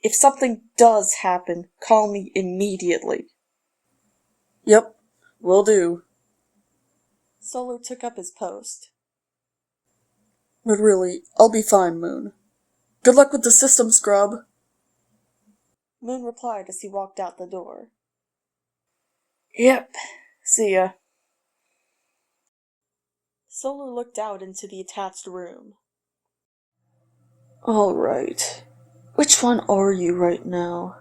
If something does happen, call me immediately. Yep, will do. Solar took up his post. But really, I'll be fine, Moon. Good luck with the system, scrub. Moon replied as he walked out the door. Yep, see ya. Solar looked out into the attached room. Alright. Which one are you right now?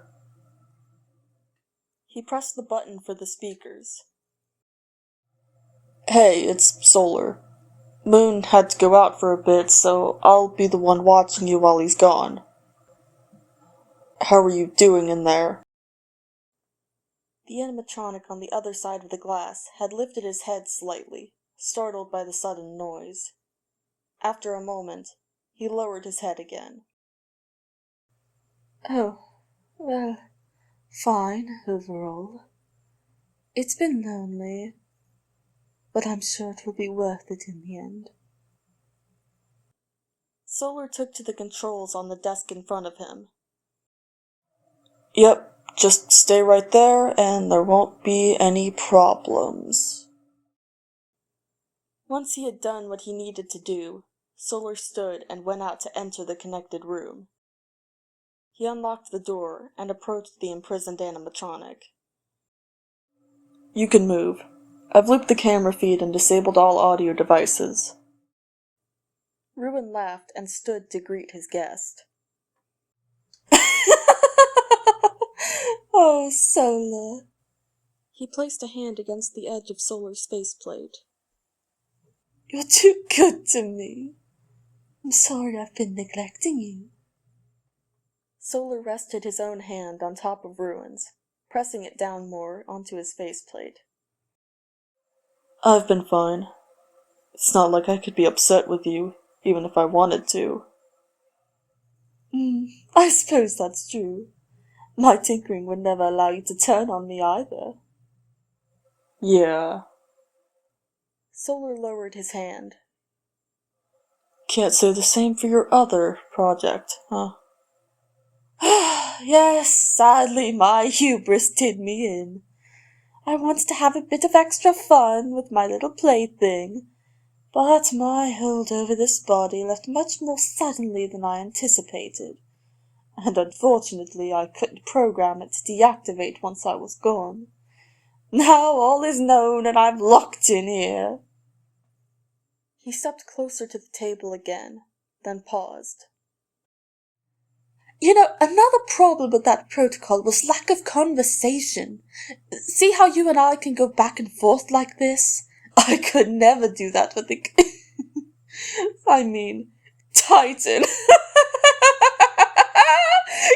He pressed the button for the speakers. Hey, it's Solar. Moon had to go out for a bit, so I'll be the one watching you while he's gone. How are you doing in there? The animatronic on the other side of the glass had lifted his head slightly, startled by the sudden noise. After a moment, he lowered his head again. Oh, well, fine overall. It's been lonely, but I'm sure it will be worth it in the end. Solar took to the controls on the desk in front of him. Yep, just stay right there and there won't be any problems. Once he had done what he needed to do, Solar stood and went out to enter the connected room. He unlocked the door and approached the imprisoned animatronic. You can move. I've looped the camera feed and disabled all audio devices. Ruin laughed and stood to greet his guest. Oh, Solar. He placed a hand against the edge of Solar's faceplate. You're too good to me. I'm sorry I've been neglecting you. Solar rested his own hand on top of Ruin's, pressing it down more onto his faceplate. I've been fine. It's not like I could be upset with you, even if I wanted to. I suppose that's true. My tinkering would never allow you to turn on me either. Yeah. Solar lowered his hand. Can't say the same for your other project, huh? Yes, sadly my hubris did me in. I wanted to have a bit of extra fun with my little plaything, but my hold over this body left much more suddenly than I anticipated, and unfortunately I couldn't program it to deactivate once I was gone. Now all is known and I'm locked in here. He stepped closer to the table again, then paused. You know, another problem with that protocol was lack of conversation. See how you and I can go back and forth like this? I could never do that with the... I mean, Titan.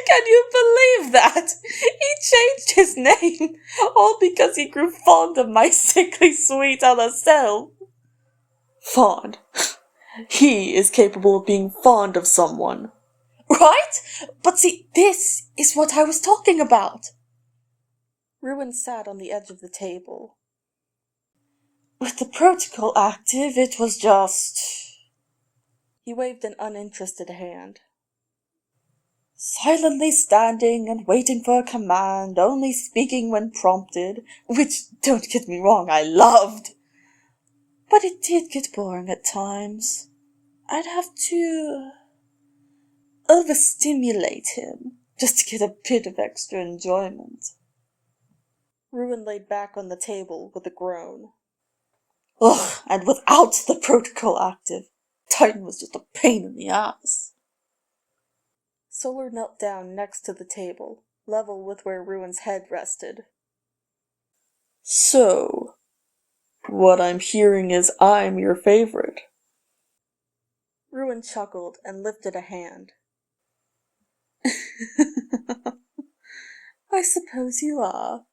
Can you believe that? He changed his name, all because he grew fond of my sickly sweet other self. Fond? He is capable of being fond of someone. Right? But see, this is what I was talking about. Ruin sat on the edge of the table. With the protocol active, it was just... He waved an uninterested hand. Silently standing and waiting for a command, only speaking when prompted, which, don't get me wrong, I loved. But it did get boring at times. I'd have to... overstimulate him, just to get a bit of extra enjoyment. Ruin laid back on the table with a groan. Ugh, and without the protocol active, Titan was just a pain in the ass. Solar knelt down next to the table, level with where Ruin's head rested. So, what I'm hearing is I'm your favorite. Ruin chuckled and lifted a hand. I suppose you are.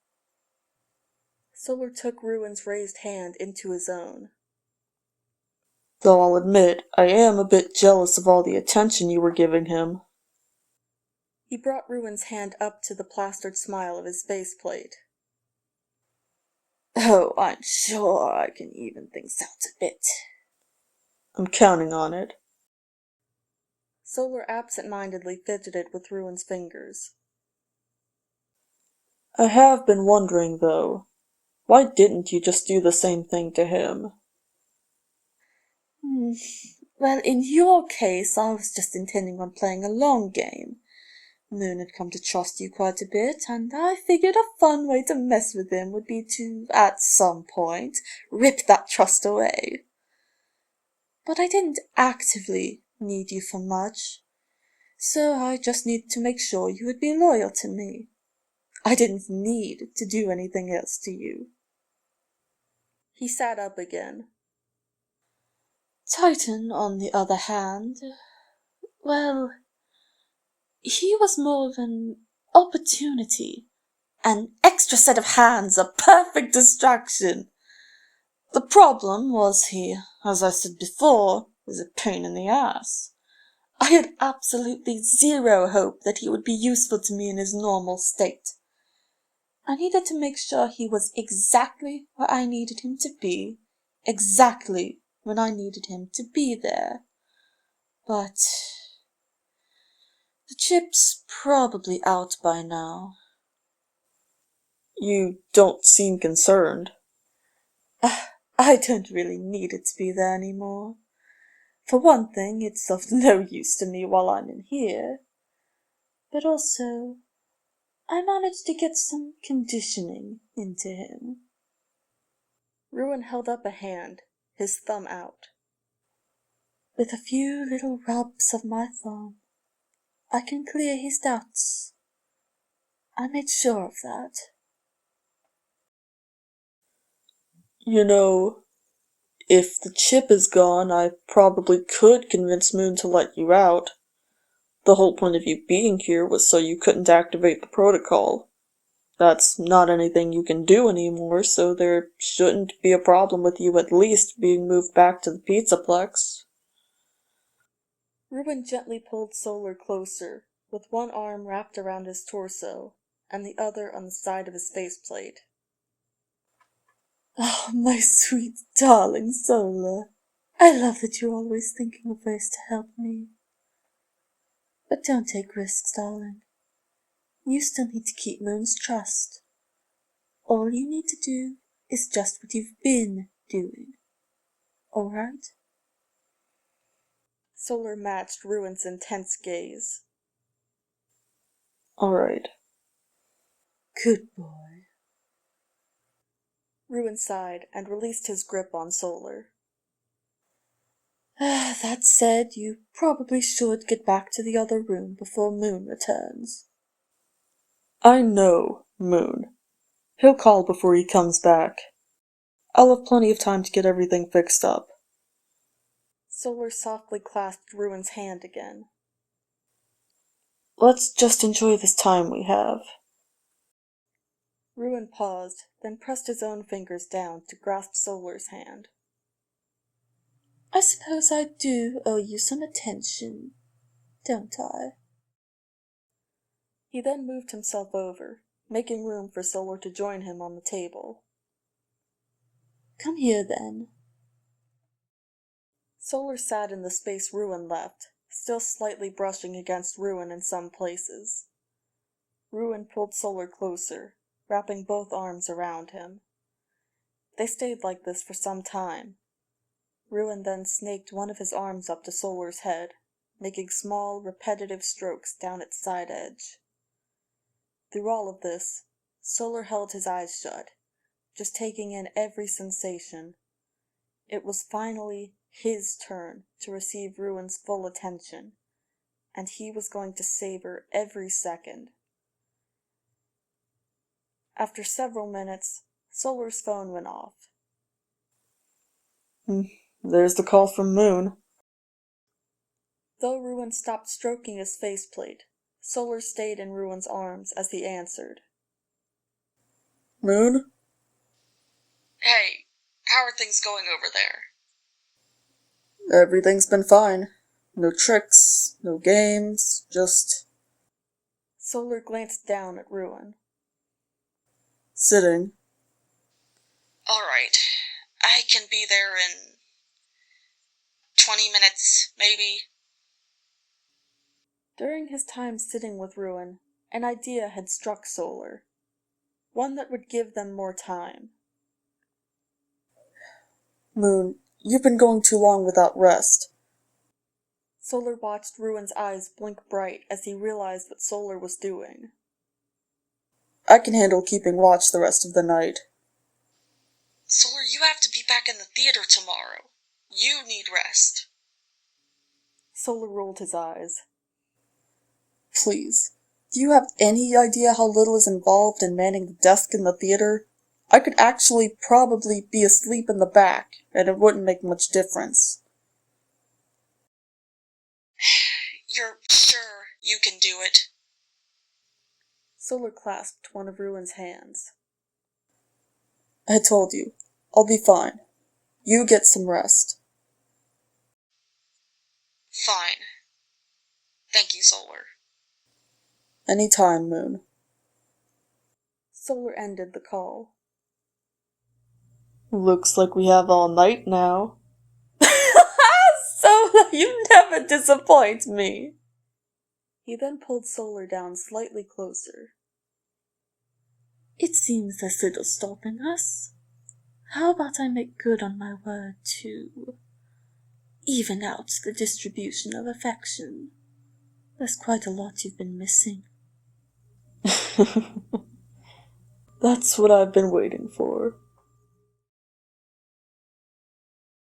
Solar took Ruin's raised hand into his own. Though I'll admit, I am a bit jealous of all the attention you were giving him. He brought Ruin's hand up to the plastered smile of his faceplate. Oh, I'm sure I can even things out a bit. I'm counting on it. Solar absent-mindedly fidgeted with Ruin's fingers. I have been wondering, though, why didn't you just do the same thing to him? Well, in your case, I was just intending on playing a long game. Moon had come to trust you quite a bit, and I figured a fun way to mess with him would be to, at some point, rip that trust away. But I didn't actively need you for much, so I just needed to make sure you would be loyal to me. I didn't need to do anything else to you. He sat up again. Titan, on the other hand, well, he was more of an opportunity. An extra set of hands, a perfect distraction. The problem was he, as I said before, was a pain in the ass. I had absolutely zero hope that he would be useful to me in his normal state. I needed to make sure he was exactly where I needed him to be, exactly when I needed him to be there. But the chip's probably out by now. You don't seem concerned. I don't really need it to be there anymore. For one thing, it's of no use to me while I'm in here. But also, I managed to get some conditioning into him. Ruin held up a hand, his thumb out. With a few little rubs of my thumb, I can clear his doubts. I made sure of that. You know, if the chip is gone, I probably could convince Moon to let you out. The whole point of you being here was so you couldn't activate the protocol. That's not anything you can do anymore, so there shouldn't be a problem with you at least being moved back to the Pizzaplex. Ruben gently pulled Solar closer, with one arm wrapped around his torso, and the other on the side of his faceplate. Oh, my sweet darling Solar. I love that you're always thinking of ways to help me. But don't take risks, darling. You still need to keep Moon's trust. All you need to do is just what you've been doing. All right? Solar matched Ruin's intense gaze. All right. Good boy. Ruin sighed and released his grip on Solar. That said, you probably should get back to the other room before Moon returns. I know, Moon. He'll call before he comes back. I'll have plenty of time to get everything fixed up. Solar softly clasped Ruin's hand again. Let's just enjoy this time we have. Ruin paused, then pressed his own fingers down to grasp Solar's hand. I suppose I do owe you some attention, don't I? He then moved himself over, making room for Solar to join him on the table. Come here, then. Solar sat in the space Ruin left, still slightly brushing against Ruin in some places. Ruin pulled Solar closer, wrapping both arms around him. They stayed like this for some time. Ruin then snaked one of his arms up to Solar's head, making small, repetitive strokes down its side edge. Through all of this, Solar held his eyes shut, just taking in every sensation. It was finally his turn to receive Ruin's full attention, and he was going to savor every second. After several minutes, Solar's phone went off. There's the call from Moon. Though Ruin stopped stroking his faceplate, Solar stayed in Ruin's arms as he answered. Moon? Hey, how are things going over there? Everything's been fine. No tricks, no games, just... Solar glanced down at Ruin. Sitting. Alright, I can be there in 20 minutes, maybe. During his time sitting with Ruin, an idea had struck Solar. One that would give them more time. Moon, you've been going too long without rest. Solar watched Ruin's eyes blink bright as he realized what Solar was doing. I can handle keeping watch the rest of the night. Solar, you have to be back in the theater tomorrow. You need rest. Solar rolled his eyes. Please, do you have any idea how little is involved in manning the desk in the theater? I could actually probably be asleep in the back, and it wouldn't make much difference. You're sure you can do it? Solar clasped one of Ruin's hands. I told you, I'll be fine. You get some rest. Fine. Thank you, Solar. Any time, Moon. Solar ended the call. Looks like we have all night now. Solar, you never disappoint me. He then pulled Solar down slightly closer. It seems there's little stopping us. How about I make good on my word to even out the distribution of affection? There's quite a lot you've been missing. That's what I've been waiting for.